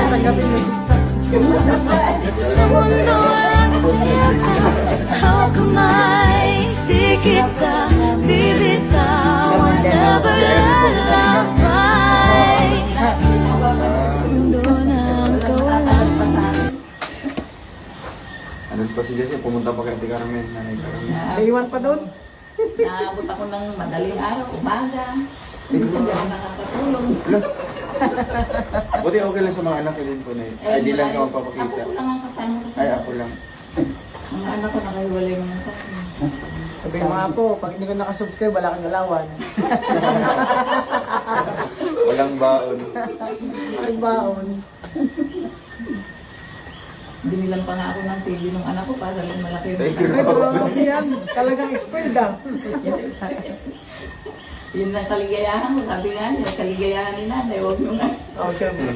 tanggapin yung pizza. Sa mundo walang kaya hawak kamay, di kita bibitawan sa paglalakbay. Sa mundo ng kawalan. Ano pa si Jesse, pumunta pa kay Ate Carmen, Nanay Carmen. Naiwan pa doon. Naabot ako ng madaling araw, umaga. Hindi ako nakakatulong. Buti okay lang sa mga anak ko din po na ay di lang ka magpapakita. Ako lang ang kasama ko. Ay ako lang. Mga anak ko nakahiwalay naman sa akin. Sabi mo nga po, pag hindi ka nakasubscribe, wala kang galawan. Walang baon. Ay baon. Binilan pa nga ako ng TV ng anak ko para rin malaki. Ay, Ay, grabe yan. Talagang spoiled ah. Yun ang kaligayahan mo. Sabi nga niya, kaligayahan ni nanay. Huwag nyo nga. Oh, syempre.